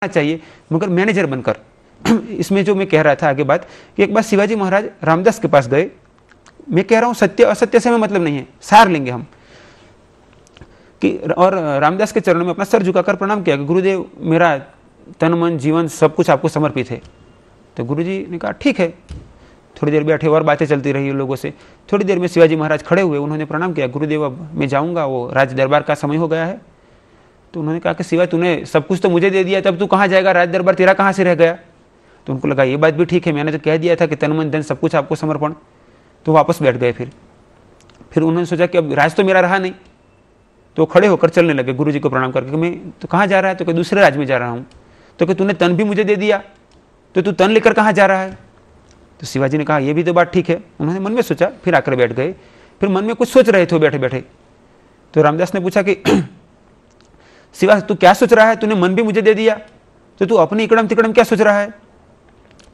चाहिए मगर मैनेजर बनकर। इसमें जो मैं कह रहा था आगे बात कि एक बार शिवाजी महाराज रामदास के पास गए। मैं कह रहा हूँ सत्य असत्य से हमें मतलब नहीं है, सार लेंगे हम कि, और रामदास के चरणों में अपना सर झुकाकर प्रणाम किया कि गुरुदेव मेरा तन मन जीवन सब कुछ आपको समर्पित है। तो गुरुजी ने कहा ठीक है। थोड़ी देर बैठे और बातें चलती रही लोगों से। थोड़ी देर में शिवाजी महाराज खड़े हुए, उन्होंने प्रणाम किया, गुरुदेव अब मैं जाऊँगा, वो राज दरबार का समय हो गया है। तो उन्होंने कहा कि शिवा तूने सब कुछ तो मुझे दे दिया, तब तू कहाँ जाएगा, राज दरबार तेरा कहाँ से रह गया। तो उनको लगा ये बात भी ठीक है, मैंने तो कह दिया था कि तन मन धन सब कुछ आपको समर्पण। तो वापस बैठ गए। फिर उन्होंने सोचा कि अब राज तो मेरा रहा नहीं। तो खड़े होकर चलने लगे गुरुजी को प्रणाम करके। मैं तो कहाँ जा रहा है, तो कि दूसरे राज्य में जा रहा हूँ। तो कि तूने तन भी मुझे दे दिया, तो तू तन लेकर कहाँ जा रहा है। तो शिवाजी ने कहा ये भी तो बात ठीक है। उन्होंने मन में सोचा, फिर आकर बैठ गए। फिर मन में कुछ सोच रहे थे बैठे बैठे। तो रामदास ने पूछा कि शिवा तू क्या सोच रहा है, तूने मन भी मुझे दे दिया, तो तू अपनी इकड़म तिकड़म क्या सोच रहा है।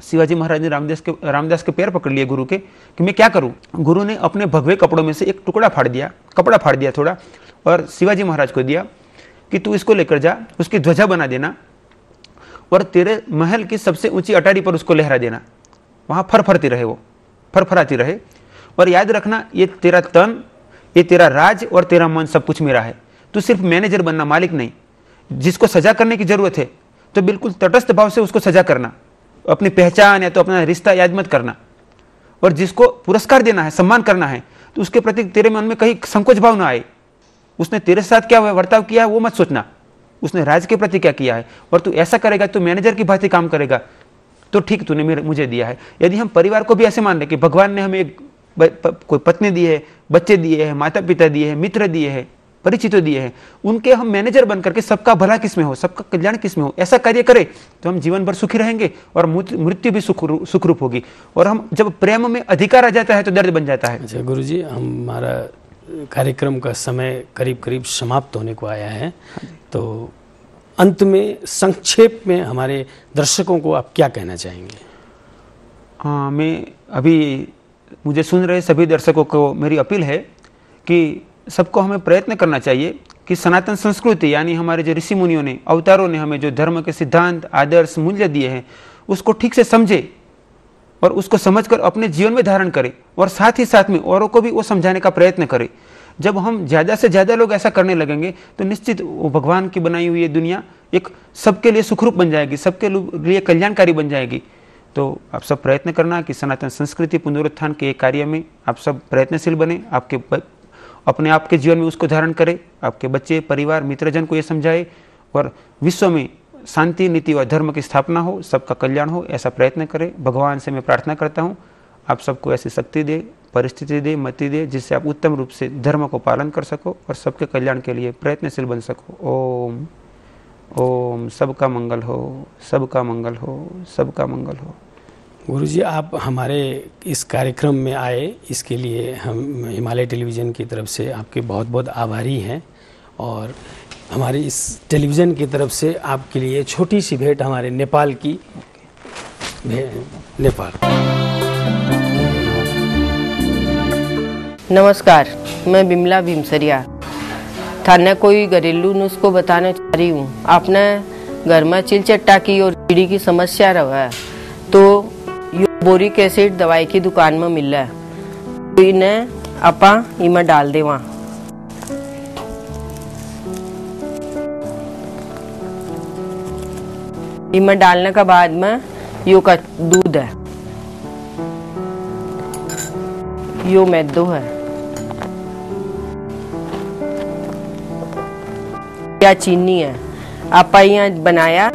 शिवाजी महाराज ने रामदास के पैर पकड़ लिए गुरु के कि मैं क्या करूं। गुरु ने अपने भगवे कपड़ों में से एक टुकड़ा फाड़ दिया, कपड़ा फाड़ दिया थोड़ा, और शिवाजी महाराज को दिया कि तू इसको लेकर जा, उसकी ध्वजा बना देना और तेरे महल की सबसे ऊंची अटारी पर उसको लहरा देना, वहां फरफरती रहे, वो फरफराती रहे। और याद रखना ये तेरा तन, ये तेरा राज और तेरा मन सब कुछ मेरा है। तू सिर्फ मैनेजर बनना, मालिक नहीं। जिसको सजा करने की जरूरत है तो बिल्कुल तटस्थ भाव से उसको सजा करना, अपनी पहचान या तो अपना रिश्ता याद मत करना। और जिसको पुरस्कार देना है, सम्मान करना है, तो उसके प्रति तेरे मन में कहीं संकोच भाव ना आए। उसने तेरे साथ क्या वर्ताव किया है वो मत सोचना, उसने राज के प्रति क्या किया है। और तू ऐसा करेगा तो मैनेजर की भांति काम करेगा तो ठीक तूने मुझे दिया है। यदि हम परिवार को भी ऐसे मान लें कि भगवान ने हमें कोई पत्नी दी है, बच्चे दिए हैं, माता पिता दिए हैं, मित्र दिए हैं, परिचित दिए हैं, उनके हम मैनेजर बनकर के सबका भला किसमें हो, सबका कल्याण किसमें हो, ऐसा कार्य करें तो हम जीवन भर सुखी रहेंगे और मृत्यु भी सुखरूप होगी। और हम जब प्रेम में अधिकार आ जाता है तो दर्द बन जाता है। अच्छा गुरुजी, हमारा कार्यक्रम का समय करीब करीब समाप्त होने को आया है, तो अंत में संक्षेप में हमारे दर्शकों को आप क्या कहना चाहेंगे। हाँ, मैं अभी मुझे सुन रहे सभी दर्शकों को मेरी अपील है कि सबको हमें प्रयत्न करना चाहिए कि सनातन संस्कृति यानी हमारे जो ऋषि मुनियों ने, अवतारों ने हमें जो धर्म के सिद्धांत, आदर्श, मूल्य दिए हैं उसको ठीक से समझे और उसको समझकर अपने जीवन में धारण करें और साथ ही साथ में औरों को भी वो समझाने का प्रयत्न करें। जब हम ज़्यादा से ज़्यादा लोग ऐसा करने लगेंगे तो निश्चित वो भगवान की बनाई हुई ये दुनिया एक सबके लिए सुखरूप बन जाएगी, सबके लिए कल्याणकारी बन जाएगी। तो आप सब प्रयत्न करना कि सनातन संस्कृति पुनरुत्थान के कार्य में आप सब प्रयत्नशील बने, अपने आप के जीवन में उसको धारण करें, आपके बच्चे, परिवार, मित्रजन को ये समझाए और विश्व में शांति, नीति और धर्म की स्थापना हो, सबका कल्याण हो, ऐसा प्रयत्न करें। भगवान से मैं प्रार्थना करता हूँ आप सबको ऐसी शक्ति दे, परिस्थिति दे, मति दे जिससे आप उत्तम रूप से धर्म को पालन कर सको और सबके कल्याण के लिए प्रयत्नशील बन सको। ओम ओम। सबका मंगल हो, सबका मंगल हो, सबका मंगल हो। गुरुजी, आप हमारे इस कार्यक्रम में आए, इसके लिए हम हिमालय टेलीविज़न की तरफ से आपके बहुत बहुत आभारी हैं। और हमारी इस टेलीविज़न की तरफ से आपके लिए छोटी सी भेंट हमारे नेपाल की नेपाल। नमस्कार, मैं बिमला भीमसरिया थाने कोई घरेलू नुस्खों बताने चाह रही हूँ। आपने घर में चिलचट्टा की और कीड़ी की समस्या रहा है तो बोरिक एसिड दवाई की दुकान में मिल रहा है, तो इन्हें आपा इमें डाल दे। वहाँ इमें डालने के बाद में यो का दूध है, यो मैदो है, या चीनी है। आपा यहाँ बनाया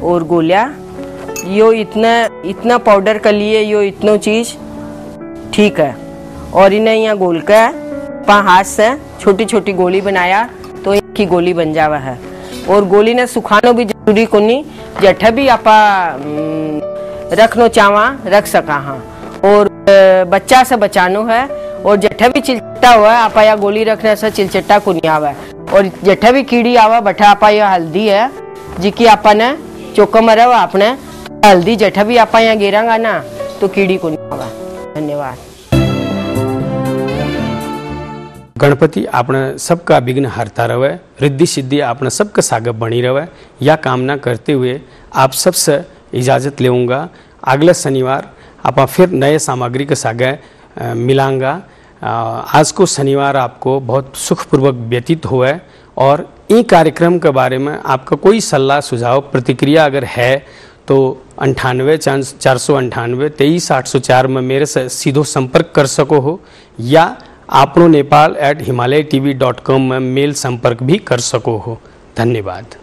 और गोलिया यो इतना पाउडर कर लिए, यो इतनो चीज ठीक है। और इन्हें यहाँ गोल कर हाथ से छोटी छोटी गोली बनाया तो एक की गोली बन जावा है। और गोली ने सुखानो भी जरूरी को नहीं, जठा भी आपा रखनो चावा रख सका। हाँ, और बच्चा से बचानो है। और जठा भी चिलचट्टा हुआ है आपा या गोली रखने से चिलचट्टा को नहीं आवा। और जठा भी कीड़ी आवा बठा आपा यह हल्दी है जिकी आपा ने चौका मरा आपने हल्दी जठा भी आपा यहाँ गिरांगा ना तो कीड़ी को नहीं आवा। धन्यवाद। गणपति आपने सबका विघ्न हरता रहे, रिद्धि सिद्धि आपने सबका साग बनी रहे, या कामना करते हुए आप सबसे इजाज़त लेऊंगा। अगले शनिवार आप फिर नए सामग्री के सागे मिलांगा। आज को शनिवार आपको बहुत सुखपूर्वक व्यतीत हुआ और ये कार्यक्रम के बारे में आपका कोई सलाह सुझाव प्रतिक्रिया अगर है तो 98 498 23 804 में मेरे से सीधो संपर्क कर सको हो, या आपनो नेपाल@himalayatv.com में मेल संपर्क भी कर सको हो। धन्यवाद।